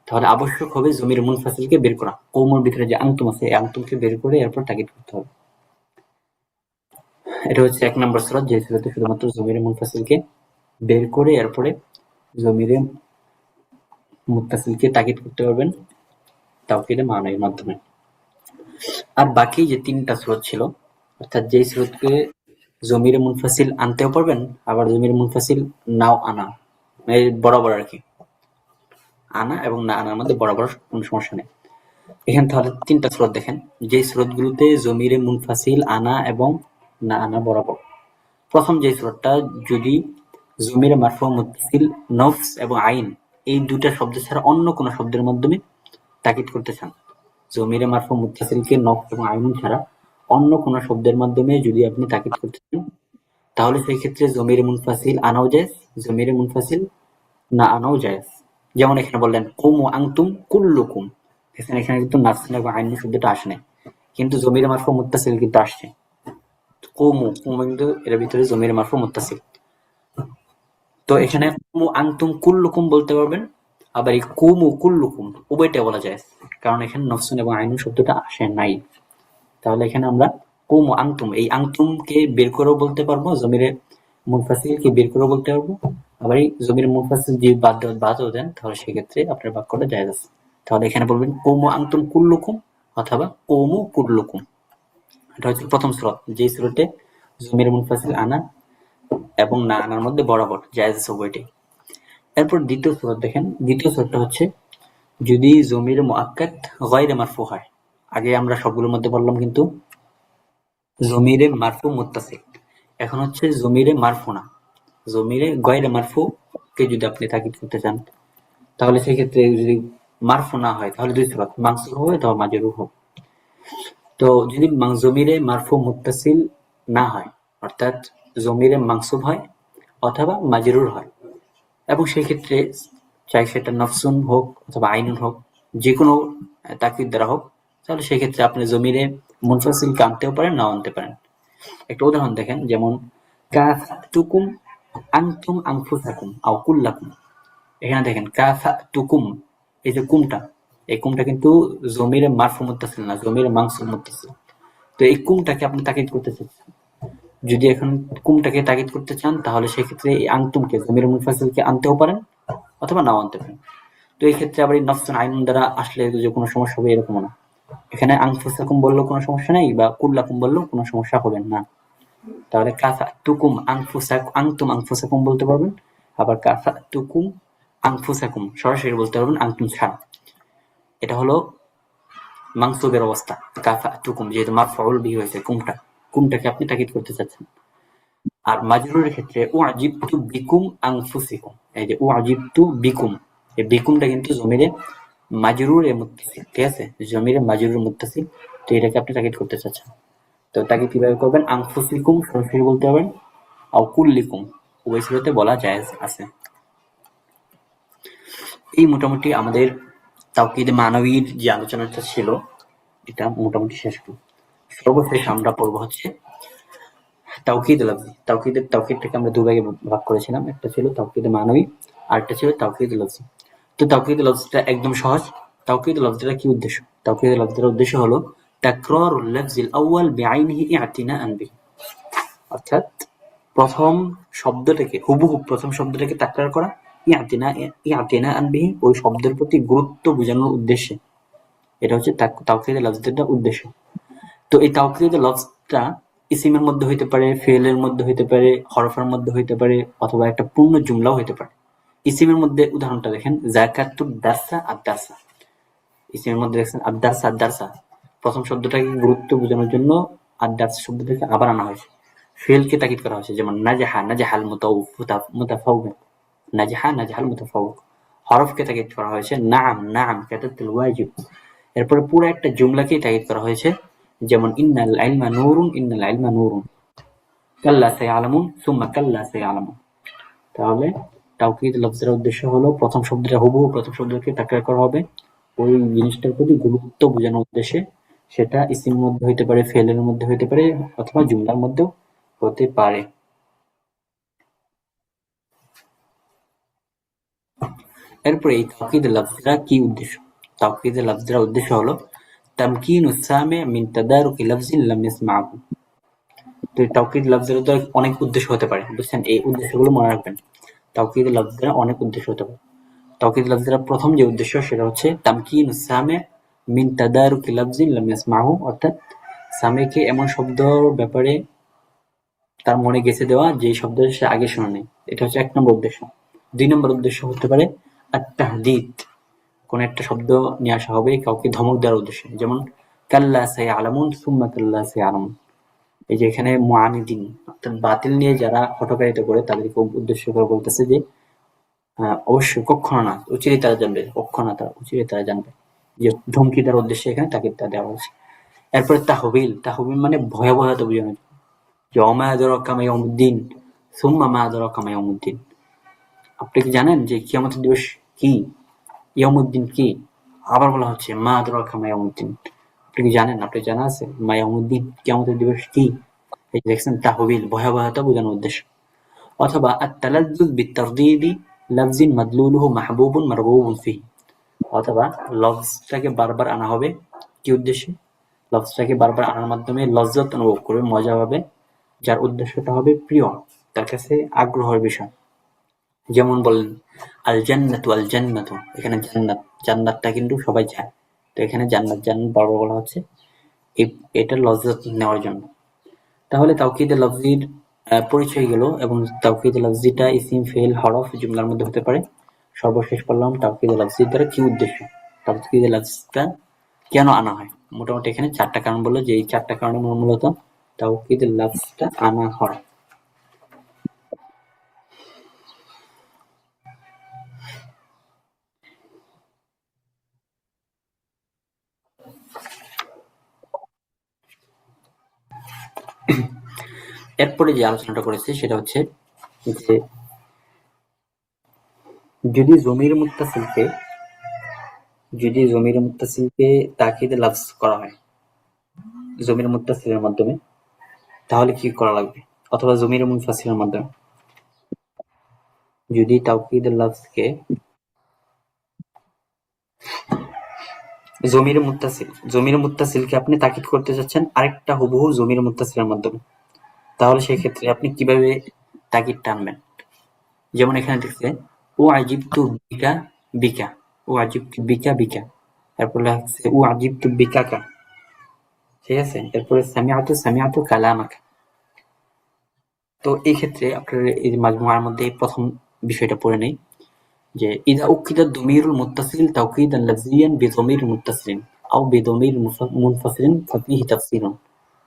তাহলে আবশ্যক হবে জমির মুনফাসিলকে বের করা। কৌমুর ভিতরে যে আনতুম আছে এই আনতুমকে বের করে এরপর তাকিদ করতে হবে। এটা হচ্ছে এক নম্বর স্রোত, যে স্রোতে শুধুমাত্র জমির মুনফাসিলকে বের করে এরপরে জমিরে মুত্তাসিলকে তাকিদ করতে পারবেন তাওকিদে মানবীর মাধ্যমে। আর বাকি যে ৩টা স্রোত ছিল, অর্থাৎ যে স্রোতকে জমিরে মুনফাসিল আনতেও পারবেন, আবার জমিরে মুনফাসিল নাও আনা, বরাবর আর কি, আনা এবং না আনার মধ্যে বরাবর কোনো সমস্যা নেই। এখানে তাহলে ৩টা স্রোত দেখেন, যে স্রোতগুলোতে জমিরে মুনফাসিল আনা এবং না আনা বরাবর। প্রথম যে স্রোতটা, যদি জমিরে মারফু মুত্তাসিল নফস এবং আইন এই দুটা শব্দ ছাড়া অন্য কোনো শব্দের মাধ্যমে তাকিদ করতে চান, জমিরে মারফু মুত্তাসিলকে নফস এবং আইন ছাড়া অন্য কোনো শব্দের মাধ্যমে যদি আপনি তাকিদ করতে চান, তাহলে সেই ক্ষেত্রে জমিরে মুনফাসিল আনাও জায়েজ, জমিরে মুনফাসিল না আনাও জায়েজ। যেমন এখানে বললেন কৌমু আনতুম কুল্লুকুম, এখানে কিন্তু নাফস এবং আইন শব্দটা আসে নাই, কিন্তু জমিরে মারফু মুত্তাসিল কিন্তু আসছে। কৌমু কিন্তু এর ভিতরে জমিরে মারফু মুত্তাসিল। তো এখানে কৌমু আনতুম কুল্লুকুম বলতে পারবেন, আবার এই কৌমু কুল্লুকুম উভয়টা বলা যায়, কারণ এখানে নফসুন এবং আইনুন শব্দটা আসে নাই। তাহলে এখানে আমরা কৌমু আনতুম, এই আনতুমকে বের করেও বলতে পারবো, জমিরে মুনফাসিলকে বের করেও বলতে পারবো, আবার এই জমির মুনফাসিল যদি বাদও দেন, তাহলে সেক্ষেত্রে আপনার বাক্যটা জায়েজ আছে। তাহলে এখানে বলবেন কৌমু আনতুম কুল্লুকুম অথবা কৌমু কুল্লুকুম। এটা হচ্ছে প্রথম স্রোত, যে স্রোতে জমির মুনফাসিল আনা এবং না আনার মধ্যে বরাবর জায়েজ আছে উভয়টাই। এরপর দ্বিতীয় স্রোত দেখেন, দ্বিতীয় স্রোতটা হচ্ছে যদি জমির মুআক্কাদ গায়রে মারফু হয়। আগে আমরা সবগুলোর মধ্যে বললাম কিন্তু জমিরে মারফু মুত্তাসিল, এখন হচ্ছে জমিরে মারফু না, জমিরে গায়রে মারফু কে যদি আপনি তাকিদ করতে চান, তাহলে সেই ক্ষেত্রে যদি মারফু না হয় তাহলে দুই স্রোত, মানসুব হবে অথবা মাজরুর হবে। তো যদি জমিরে মারফু মুত্তাসিল না হয়, অর্থাৎ জমিরে মানসুব হয় অথবা মাজরুর হয়, এবং সেই ক্ষেত্রে চাই সেটা নফসুন হোক অথবা আইনুন হোক, যে কোনো তাকিদ দ্বারা হোক, তাহলে সেই ক্ষেত্রে আপনি জমিরে মুনফাসিলকে আনতেও পারেন, নাও আনতে পারেন। একটা উদাহরণ দেখেন, যেমন কাফাতুকুম আনতুম আনফুসাকুম আও কুল্লাকুম। এখানে দেখেন কাফাতুকুম, এই যে কুমটা, এই কুমটা কিন্তু জমিরে মারফু মুত্তাসিল না, জমিরে মানসুব মুত্তাসিল। তো এই কুমটাকে আপনি তাকিদ করতে চাচ্ছেন, যদি এখন কুমটাকে তাকিদ করতে চান, তাহলে সেক্ষেত্রে এই আনতুমকে জমির মুনফাসিলকে আনতেও পারেন অথবা নাও আনতে পারেন। তো এই ক্ষেত্রে আবার এই নফসুন আইনুন দ্বারা আসলে যে কোনো সমস্যা হবে এরকম না। এখানে আনফুসাকুম বললেও কোনো সমস্যা নেই, বা কুল্লাকুম বললেও কোনো সমস্যা হবে না। তাহলে কাফাতুকুম আনফুসাকুম, আনতুম আনফুসাকুম বলতে পারবেন, আবার কাফাতুকুম আনফুসাকুম সরাসরি বলতে পারবেন আনতুম ছাড়া। এটা হলো মানসুবের অবস্থা। কাফাতুকুম যেহেতু মাফউল বিহি হয়েছে, কুমটাকে আপনি তাকিদ করতে চাচ্ছেন। আর মাজরুরের ক্ষেত্রে উআজিবতু বিকুম আনফুসিকুম, এই যে উআজিবতু বিকুম, এই বিকুমটা কিন্তু জমিরে মাজরুর এ মুত্তাসিল, ঠিক আছে, জমিরে মাজরুর মুত্তাসিল। তো এটাকে আপনি তাকিদ করতে চাচ্ছেন, তো তাকে কিভাবে করবেন? আনফুসিকুম সরাসরি বলতে পারবেন, আও কুল্লিকুম উভয় সিরাতে বলা জায়েজ আছে। এই মোটামুটি আমাদের তাওকীদ মানবীর যে আলোচনাটা ছিল এটা মোটামুটি শেষ হলো। সর্বশেষ আমরা পড়বো হচ্ছে তাওকীদ লফজি। তাওকীদটাকে আমরা দুই ভাগে ভাগ করেছিলাম, একটা ছিল তাওকীদ মানবী আর একটা ছিল তাওকীদ লফজি। তো তাওকীদ লফজিটা একদম সহজ। তাওকীদ লফজিটা কি উদ্দেশ্য? তাওকীদ লফজির উদ্দেশ্য হলো তাকরারুল লাফজিল আউয়াল বিআইনিহি ইআতিনাআন বিহি, অর্থাৎ প্রথম শব্দটাকে হুবহু প্রথম শব্দটাকে তাকরার করা, ইআতিনাআন বিহি ওই শব্দের প্রতি গুরুত্ব বোঝানোর উদ্দেশ্যে। এটা হচ্ছে তাওকীদ লফজিটার উদ্দেশ্য। তো এই তাওকীদ লফজটা ইসিমের মধ্যে হইতে পারে, ফেলের মধ্যে হইতে পারে, হরফের মধ্যে হইতে পারে, অথবা একটা পূর্ণ জুমলাও হইতে পারে। ইসিমের মধ্যে উদাহরণটা দেখেন, যাকাতুদ দারসা আদ-দারসা। ইসিমের মধ্যে দেখছেন আদ-দারসা আদ-দারসা, প্রথম শব্দটাকে গুরুত্ব বোঝানোর জন্য আদ-দারসা শব্দটাকে আবার আনা হয়েছে। ফেলকে তাকিদ করা হয়েছে, যেমন নাজাহা নাজাহাল মুতাফাউবিক, নাজাহা নাজাহাল মুতাফাউবিক। হরফকে তাকিদ করা হয়েছে, নাআম নাআম কাতাবতুল ওয়াজিব। এরপরে পুরো একটা জুমলাকেই তাকিদ করা হয়েছে, যেমন ইন্নাল ইলমা নূরুন ইন্নাল ইলমা নূরুন, কাল্লা সায়ালামুন সুম্মা কাল্লা সায়ালামুন। তাহলে তাওকীদ লফজের উদ্দেশ্য হলো প্রথম শব্দটা হুবহু প্রথম শব্দকে তাকরার করা হবে ওই জিনিসটার প্রতি গুরুত্ব বোঝানোর উদ্দেশ্যে। সেটা ইসিমের মধ্যে হইতে পারে, ফেলের মধ্যে হইতে পারে, অথবা জুমলার মধ্যেও হতে পারে। এরপরে এই তাওকীদ লফজরা কি উদ্দেশ্য? তাওকীদ লফজরা উদ্দেশ্য হলো তামকিনুস সামি' মিন তাদারুকি লফজিন লাম ইয়াসমা'হু। তো তাওকীদ লফজের তো অনেক উদ্দেশ্য হতে পারে, বুঝছেন? এই উদ্দেশ্যগুলো মনে রাখবেন। তাওকীদ লফজের অনেক উদ্দেশ্য হতে পারে। তাওকীদ লফজের প্রথম যে উদ্দেশ্য সেটা হচ্ছে তামকিনুস সামি' মিন তাদারুকি লফজিন লাম ইয়াসমা'হু, অর্থাৎ সামি'কে এমন শব্দর ব্যাপারে তার মনে গেঁথে দেওয়া যে শব্দ সে আগে শোনে নাই। এটা হচ্ছে এক নম্বর উদ্দেশ্য। দুই নম্বর উদ্দেশ্য হতে পারে আত-তাহদীদ, কোন একটা শব্দ নিয়ে আসা হবে কাউকে ধমক দেওয়ার উদ্দেশ্যে, যেমন কাল্লা সায়ালামুন সুম্মা কাল্লা সায়ালামুন। এই যে এখানে মুআনিদিন অর্থাৎ বাতিল নিয়ে যারা হঠকারিতা করে তাদেরকে উদ্দেশ্য করে বলতেছে যে অবশ্যই কখনো না, অচিরেই তারা জানবে, কখনো তারা অচিরেই তারা জানবে, যে ধমকি দেওয়ার উদ্দেশ্যে এখানে তাকিদটা দেওয়া হয়েছে। এরপরে তাহবিল, তাহবিল মানে ভয়াবহতা বোঝানো, যে ওমা আদরাকা মা ইয়াউমুদ্দিন সুম্মা মা আদরাকা মা ইয়াউমুদ্দিন। আপনি কি জানেন যে কিয়ামতের দিবস কি? ইয়াউমুদ্দিন কি? আবার বলা হচ্ছে মা আদরাকা মা ইয়াউমুদ্দিন। আপনি কি জানেন? আপনার জানা আছে মা ইয়াউমুদ্দিন কিয়ামতের দিবস কি? এই যে দেখছেন তাহবিল, ভয়াবহতা বোঝানোর উদ্দেশ্য। অথবা আত-তালাজ্জুজ বিত-তারদীদি লাফজিন মাদলুলুহু মাহবুবুন মারগুবুন ফিহি, অথবা লফজটাকে বারবার আনা হবে কি উদ্দেশ্যে? লফজটাকে বারবার আনার মাধ্যমে লজ্জত অনুভব করবে, মজা পাবে, যার উদ্দেশ্যটা হবে প্রিয়, তার কাছে আগ্রহের বিষয়। যেমন বললেন আল জান্নাতু আল জান্নাতু, এখানে জান্নাত, জান্নাতটা কিন্তু সবাই চায়, তো এখানে জান্নাত জান্নাত বারবার বলা হচ্ছে এটা লজ্জত নেওয়ার জন্য। তাহলে তাওকীদে লফজির পরিচয় গেল, এবং তাওকীদে লফজিটা ইসিম, ফেল, হরফ, জুমলার মধ্যে হতে পারে। সর্বশেষ পড়লাম তাওকীদে লফজির দ্বারা কি উদ্দেশ্য, তাওকীদে লফজটা কেন আনা হয়। মোটামুটি এখানে চারটা কারণ বললো, যে এই চারটা কারণে মূলত তাওকীদে লফজটা আনা হয়। এরপরে যে আলোচনাটা করেছে সেটা হচ্ছে যে যদি জমির মুত্তাসিলকে তাকিদে লফজ করা হয় জমির মুত্তাসিলের মাধ্যমে, তাহলে কি করা লাগবে? অথবা জমির মুনফাসিলের মাধ্যমে। যদি তাওকীদ লফজকে জমির মুত্তাসিলকে আপনি তাকিদ করতে চাচ্ছেন আরেকটা হুবহু জমির মুত্তাসিলের মাধ্যমে, তাহলে সেই ক্ষেত্রে আপনি কিভাবে তাকিদটা আনবেন? যেমন এখানে দেখছে ও আজিবতু বিকা বিকা, ও আজিবতু বিকা বিকা, এরপর লাগছে ও আজিবতু বিকাকা, ঠিক আছে, এরপরে সামিআতু কালামাকা। তো এই ক্ষেত্রে আপনার এই মাজমুআর মধ্যে প্রথম বিষয়টা পড়ে নেই, যে ইদা উকিদা দমিরুল মুত্তাসিল তাওকিদান লাফজিয়ান বিদমির মুত্তাসিলিন আও বিদমির মুনফাসিলিন ফাফিহি তাফসিরুন।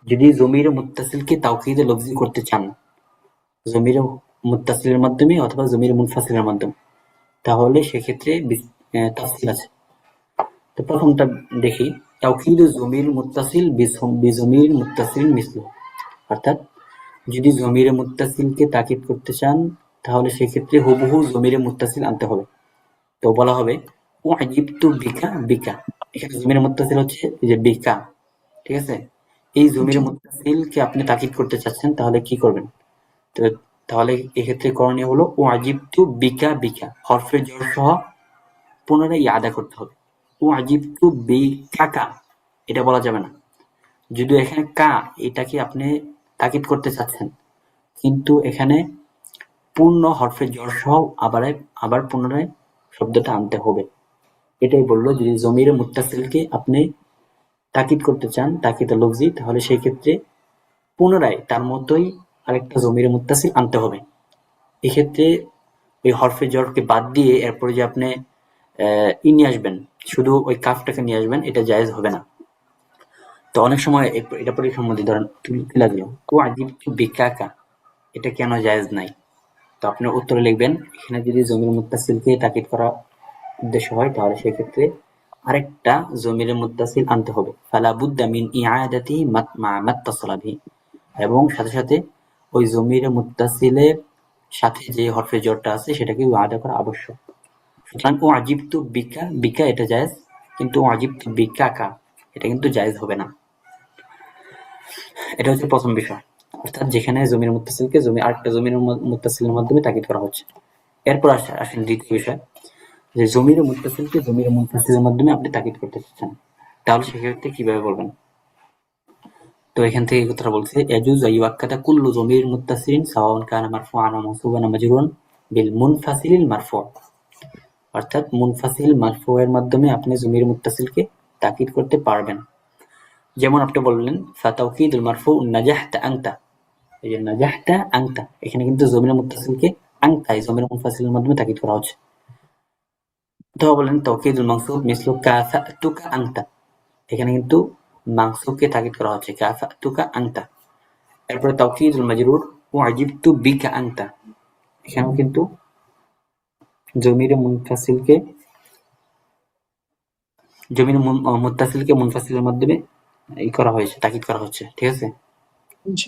যদি জমির মুত্তাসিলকে তাওকিদে লফজি করতে চান জমির মুত্তাসিলের মাধ্যমে অথবা জমির মুনফাসিলের মাধ্যমে, তাহলে সেক্ষেত্রে তাফসিল আছে। তো প্রথমটা দেখি, তাওকিদু জমির মুত্তাসিল বিজমির মুত্তাসিল মিসলু, অর্থাৎ যদি জমির মুত্তাসিলকে তাকিদ করতে চান তাহলে সেক্ষেত্রে হুবহু জমির মুত্তাসিল আনতে হবে। তো বলা হবে ও আজিবতু বিকা বিকা, এখানে জমির মুত্তাসিল হচ্ছে যে বিকা, ঠিক আছে। এই জমির জি মুত্তাসিলকে আপনি তাকিদ করতে চাচ্ছেন, তাহলে কি করবেন? তো তাহলে এক্ষেত্রে করণীয় হলো ও আজিবতু বিকা বিকা, হরফে জর সহ পুনরায় আদা করতে হবে। ও আজিবতু বিকাকা, এটা বলা যাবে না। যদিও এখানে কা এটাকে আপনি তাকিদ করতে চাচ্ছেন, কিন্তু এখানে পূর্ণ হরফে জর সহ আবার পুনরায় শব্দটা আনতে হবে। এটাই বললো, যদি জমির মুত্তাসিলকে আপনি তাকিদ করতে চান তাকিদ লফজি, তাহলে সেই ক্ষেত্রে পুনরায় তার মতোই আরেকটা জমির মুত্তাসিল আনতে হবে। এক্ষেত্রে ওই হরফে জরকে বাদ দিয়ে এরপরে যে আপনি নিয়ে আসবেন, শুধু ওই কাফটাকে নিয়ে আসবেন, এটা জায়েজ হবে না। তো অনেক সময় এটা পরীক্ষার মধ্যে ধরেন তুলে লাগলো ও আজিব বিকাকা, এটা কেন জায়েজ নাই? তো আপনি উত্তরে লিখবেন, এখানে যদি জমির মুত্তাসিলকে তাকিদ করা উদ্দেশ্য হয় তাহলে সেক্ষেত্রে আরেকটা জমির মুত্তাসিল আনতে হবে, ফালা বুদ্দা মিন ইআদাতিহি মা মাত্তাসালা বিহি, এবং সাথে সাথে ওই জমির মুত্তাসিলের সাথে যে হরফে জরটা আছে সেটাকে আদা করা আবশ্যক। সুতরাং ও আজিবতু বিকা বিকা এটা জায়েজ, কিন্তু ও আজিবতু বিকাকা এটা কিন্তু জায়েজ হবে না। এটা হচ্ছে প্রথম বিষয়, অর্থাৎ যেখানে জমির মুত্তাসিলকে আরেকটা জমির মুত্তাসিলের মাধ্যমে তাকিদ করা হচ্ছে। এরপর আসেন দ্বিতীয় বিষয়, যে জমির মুত্তাসিলকে জমির মুনফাসিলের মাধ্যমে আপনি তাকিদ করতে চাচ্ছেন, তাহলে সেক্ষেত্রে কিভাবে বলবেন? তো এখান থেকে এই কথাটা বলছে, ইয়াজুজু আন ইউআক্কাদা কুল্লু জমির মুত্তাসিলিন সাওয়াউন কানা মারফুআন আও মানসুবান আও মাজরুরান বিল মুনফাসিলিল মারফু', অর্থাৎ মুনফাসিল মারফু'এর মাধ্যমে আপনি জমির মুত্তাসিলকে তাকিদ করতে পারবেন। যেমন আপনি বললেন ফাতাওকিদুল মারফু নাজাহতা আনতা, এই যে নাজাহতা আনতা, এখানে কিন্তু জমির মুত্তাসিলকে আনতা এই জমির মুনফাসিলের মাধ্যমে তাকিদ করা হচ্ছে। অথবা বললেন তাওকিদুল মানসুব মিসলু কাফাতুকা আনতা, এখানে কিন্তু মানসুবকে তাকিদ করা হচ্ছে কাফাতুকা আনতা। এরপরে তাওকিদুল মাজরুর উআজিবতু বিকা আনতা, এখানেও কিন্তু জমির মুনফাসিলকে মুত্তাসিলকে মুনফাসিলের মাধ্যমে করা হয়েছে, তাকিদ করা হচ্ছে, ঠিক আছে। জি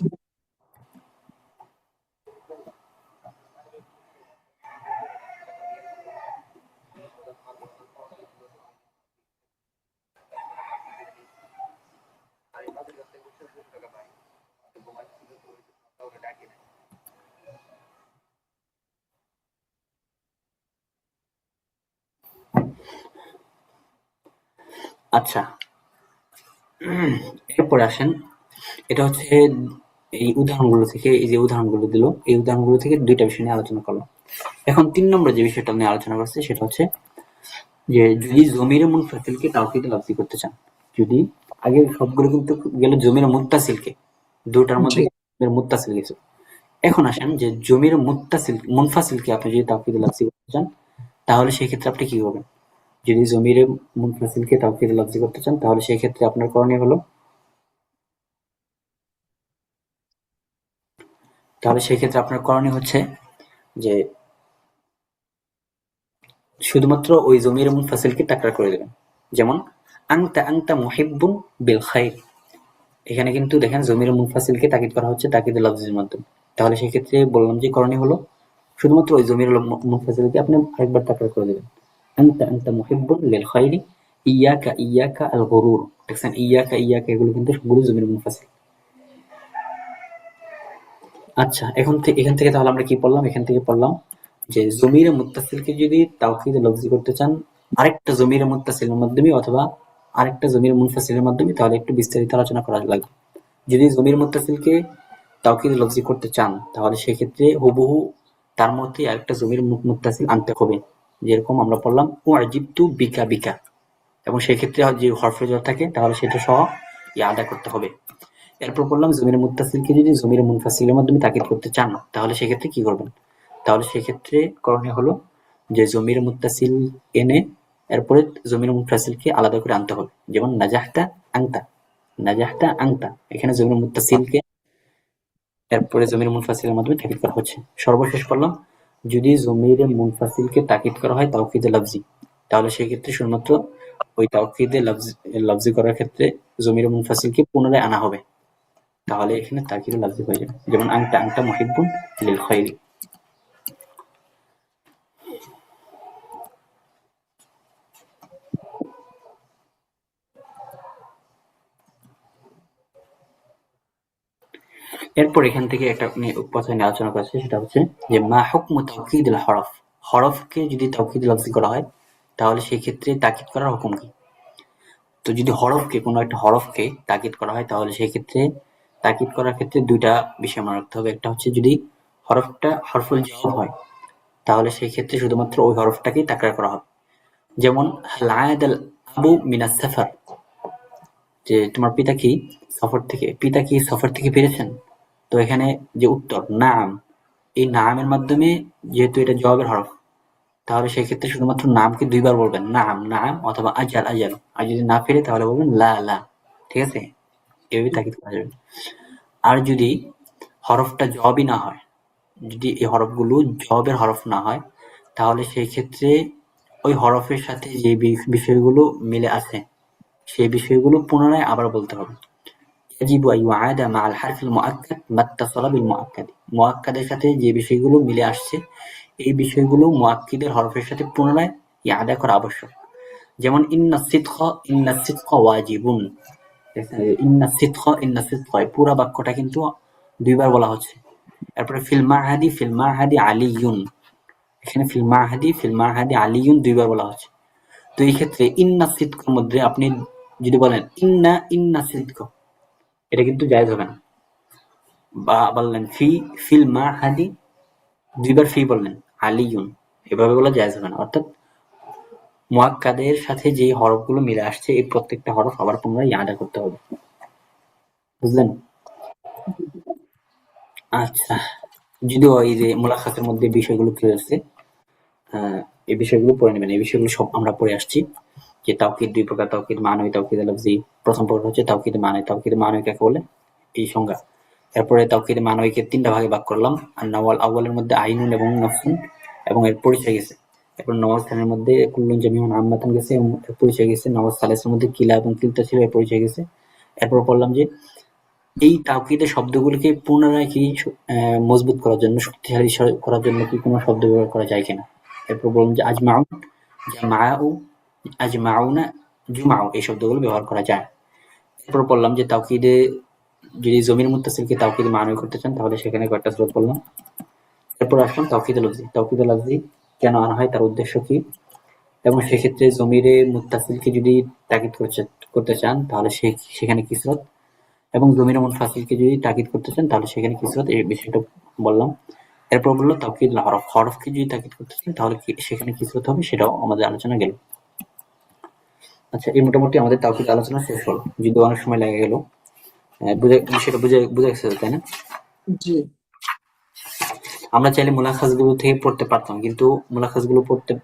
আচ্ছা, এরপরে আসেন, এটা হচ্ছে এই উদাহরণগুলো থেকে, এই যে উদাহরণগুলো দিল এই উদাহরণগুলো থেকে দুইটা বিষয় নিয়ে আলোচনা করলাম। এখন ৩ নম্বর যে বিষয়টা নিয়ে আলোচনা করছে সেটা হচ্ছে যে যদি জমির মুনফাসিলকে তাওকিদে লফজি করতে চান, যদি আগে সবগুলো কিন্তু গেল জমির মুত্তাসিলকে, দুটার জি মধ্যে জমির মুত্তাসিল গেছে। এখন আসেন যে জমির মুনফাসিলকে আপনি যদি তাওকিদে লফজি করতে চান তাহলে সেই ক্ষেত্রে আপনি কি করবেন? যদি জমির মুনফাসিলকে তাওকিদে লফজি করতে চান তাহলে সেই ক্ষেত্রে আপনার করণীয় হলো, তাহলে সেই ক্ষেত্রে আপনার করণীয় হচ্ছে যে শুধুমাত্র ওই জমির মুনফাসিলকে তাকরার করে দেবেন। যেমন আনতা আনতা মুহিব্বুন বিল খাইর, এখানে কিন্তু দেখেন জমির মুনফাসিলকে তাকিদ করা হচ্ছে তাকিদে লফজের মাধ্যমে। তাহলে সেই ক্ষেত্রে বললাম যে করণীয় হলো শুধুমাত্র ওই জমির মুনফাসিলকে আপনি আরেকবার তাকরার করে দেবেন, আনতা আনতা মুহিব্বুন লিল খাইরি ইয়াকা ইয়াকা আল গুরুর। দেখছেন ইয়াকা ইয়াকা এগুলো কিন্তু সবগুলো জমির মুনফাসিল। আচ্ছা, এখান থেকে তাহলে আমরা কি পড়লাম? এখান থেকে পড়লাম যে জমির মুত্তাসিলকে যদি তাওকিদে লফজি করতে চান আরেকটা জমির মুত্তাসিলের মাধ্যমে অথবা আরেকটা জমির মুনফাসিলের মাধ্যমে, তাহলে একটু বিস্তারিত আলোচনা করা লাগবে। যদি জমির মুত্তাসিলকে তাওকিদে লফজি করতে চান তাহলে সেক্ষেত্রে হুবহু তার মধ্যে আরেকটা জমির মুত্তাসিল আনতে হবে, যেরকম আমরা পড়লাম ও আজিবতু বিকা বিকা, এবং সেক্ষেত্রে যে হরফে জর থাকে তাহলে সেটা সহ আদা করতে হবে। এরপর বললাম জমির মুত্তাসিলকে যদি জমির মুনফাসিলের মাধ্যমে তাকিদ করতে চান তাহলে সেক্ষেত্রে কি করবেন? তাহলে সেক্ষেত্রে করণীয় হলো যে জমির মুত্তাসিল এনে এরপরে জমির মুনফাসিলকে আলাদা করে আনতে হবে। যেমন নাজাহতা আংতা, নাজাহতা আংতা, এখানে জমির মুত্তাসিলকে এরপরে জমির মুনফাসিলের মাধ্যমে তাকিদ করা হচ্ছে। সর্বশেষ করলাম, যদি জমির মুনফাসিলকে তাকিদ করা হয় তাওকিদে লফজি, তাহলে সেই ক্ষেত্রে শুধুমাত্র ওই তাওকিদে লফজি করার ক্ষেত্রে জমির মুনফাসিলকে পুনরায় আনা হবে, তাহলে এখানে তাকিদে লফজি হয়ে যাবে। যেমন আংতা আংতা মুহিব্বুন লিল খায়রি। এরপর এখান থেকে একটা কথা নিয়ে আলোচনা করেছে, সেটা হচ্ছে যে মা হুকমু তাওকিদুল হরফ, হরফকে যদি তাওকিদ লফজি করা হয় তাহলে সেই ক্ষেত্রে তাকিদ করার হুকুম কি। তো যদি হরফকে, কোনো একটা হরফকে তাকিদ করা হয় তাহলে সেই ক্ষেত্রে তাকিদ করার ক্ষেত্রে দুইটা বিষয় মনে রাখতে হবে। একটা হচ্ছে যদি হরফটা হরফুল জওয়াব হয় তাহলে সেই ক্ষেত্রে শুধুমাত্র ওই হরফটাকেই তাকরার করা হবে। যেমন হাল আয়াদাল আবু মিনাস সাফার, যে তোমার পিতা কি সফর থেকে, পিতা কি সফর থেকে ফিরেছেন। তো এখানে যে উত্তর নাম, এই নামের মাধ্যমে যেহেতু এটা জবাবের হরফ, তাহলে সেই ক্ষেত্রে শুধুমাত্র নামকে দুইবার বলবেন, নাম নাম অথবা আজাল আজাল। আর যদি না ফিরে তাহলে বলবেন লা লা। ঠিক আছে, এভাবে তাকিদ করা যাবে। আর যদি হরফটা জবাবই না হয়, যদি এই হরফগুলো জবাবের হরফ না হয়, তাহলে সেই ক্ষেত্রে ওই হরফের সাথে যে বিষয়গুলো মিলে আছে সেই বিষয়গুলো পুনরায় আবার বলতে হবে। يجب أن يعاد مع الحرف المؤكد ما اتصل بالمؤكد, মুআক্কাদের সাথে যে বিষয়গুলো মিলে আসছে এই বিষয়গুলো মুআক্কিদের হরফের সাথে পুনরায় ইয়াদা করা আবশ্যক। যেমন ইন্না সিদকা ওয়াজিবুন, ইন্না সিদকা পুরা বাক্যটা কিন্তু দুইবার বলা হচ্ছে। এরপরে ফিল মাহাদি আলিয়ুন, এখানে ফিল মাহাদি আলিয়ুন দুইবার বলা হচ্ছে। তো এই ক্ষেত্রে ইন্না সিদকার মধ্যে আপনি যদি বলেন ইন্না সিদকা, এটা কিন্তু জায়েজ হবে না। বা বললেন ফিল মাহাদি, দুইবার ফি বললেন, আলিয়ুন, এভাবে বলা জায়েজ হবে না। অর্থাৎ মুআক্কাদের সাথে যে হরফগুলো মিলে আসছে এই প্রত্যেকটা হরফ আবার পুনরায় ইয়াদা করতে হবে। বুঝলেন? আচ্ছা, যদিও এই যে মুলাখাতের মধ্যে বিষয়গুলো কি হয়েছে, এই বিষয়গুলো পড়ে নেবেন। এই বিষয়গুলো সব আমরা পড়ে আসছি, যে তাওকিদ দুই প্রকার, তাওকিদ মানবী, তাওকিদ লফজি। প্রথম প্রকার হচ্ছে তাওকিদ মানবী। তাওকিদ মানবী কাকে বলে, এই সংজ্ঞা। এরপরে তাওকিদ মানবীকে তিনটা ভাগে ভাগ করলাম। আর নওয়াল আউয়ালের মধ্যে আইনুন এবং নফসুন এবং এর পরিচয় গেছে। এরপর নওয়াজ খানের মধ্যে কুল্লুন জামিউন আম্মাতুন গেছে এবং এর পরিচয় গেছে। নওয়াজ সালেসের মধ্যে কিলা এবং কিলতা ছিল, এর পরিচয় গেছে। এরপর বললাম যে এই তাওকিদের শব্দগুলিকে পুনরায় কি মজবুত করার জন্য, শক্তিশালী করার জন্য কি কোনো শব্দ ব্যবহার করা যায় কিনা। এরপর বললাম যে আজমাউ, জামাউ, আজমাউনা, জুমাউ এই শব্দগুলো ব্যবহার করা যায়। এরপর বললাম যে তাওকিদে যদি জমির মুত্তাসিলকে তাওকিদে মানবী করতে চান তাহলে সেখানে কয়েকটা সুরত বললাম। এরপর আসলাম তাওকিদে লফজি। তাওকিদে লফজি কেন আনা হয়, তার উদ্দেশ্য কি, এবং সেক্ষেত্রে জমিরে মুত্তাসিলকে যদি তাকিদ করতে চান তাহলে সেখানে কি সুরত, এবং জমিরে মুনফাসিলকে যদি তাকিদ করতে চান তাহলে সেখানে কি সুরত, এই বিষয়টা বললাম। এরপর বললো তাওকিদ হরফ, হরফকে যদি তাকিদ করতে চান তাহলে সেখানে কি সুরত হবে, সেটাও আমাদের আলোচনা গেল। আচ্ছা, এই মোটামুটি আমাদের তাওকিদ আলোচনা শেষ হলো, যদিও অনেক সময় লেগে গেল। বিষয়টা বুঝে গেছে তাই না? জি। আমরা চাইলে মুলাখাজ গুলো থেকে পড়তে পারতাম, কিন্তু মুলাখাজ গুলো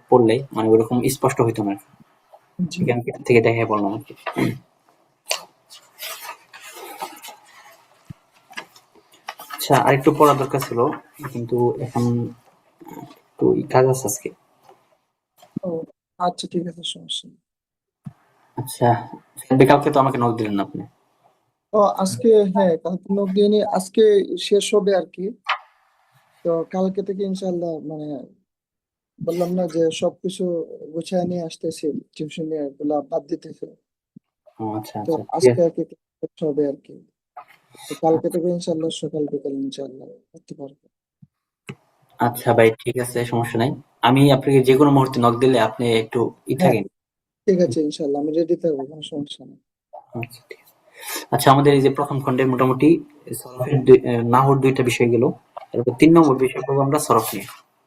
পড়লে মানে ওরকম স্পষ্ট হইতো না, এখান থেকে দেখে পড়লাম আর কি। আচ্ছা, আরেকটু পড়া দরকার ছিল, কিন্তু এখন একটু কাজ আছে আজকে। আচ্ছা ঠিক আছে, সমস্যা নেই। আচ্ছা, কালকে তো আমাকে নক দিলেন না আপনি। আজকে হ্যাঁ, কালকে নক দিয়ে নি, আজকে শেষ হবে আর কি। তো কালকে থেকে ইনশাল্লাহ মানে বললাম না যে সবকিছু গুছায় নিয়ে আসতেছি, টিউশন গুলা বাদ দিতেছে। আচ্ছা তো আচ্ছা, ঠিক আজকে আছে। আর কি শেষ হবে আর কি। তো কালকে থেকে ইনশাল্লাহ সকাল বিকাল ইনশাল্লাহ করতে পারবো। আচ্ছা ভাই, ঠিক আছে, সমস্যা নাই। আমি আপনাকে যে কোনো মুহূর্তে নক দিলে আপনি একটু হ্যাঁ থাকেন। ঠিক আছে, ইনশাল্লাহ আমি রেডি থাকবো, কোনো সমস্যা নেই। আচ্ছা, ঠিক আছে। আচ্ছা, আমাদের এই যে প্রথম খণ্ডে মোটামুটি সরফের নাহর দুইটা বিষয় গেল, তারপর 3 নম্বর বিষয় করবো আমরা সরফ নিয়ে।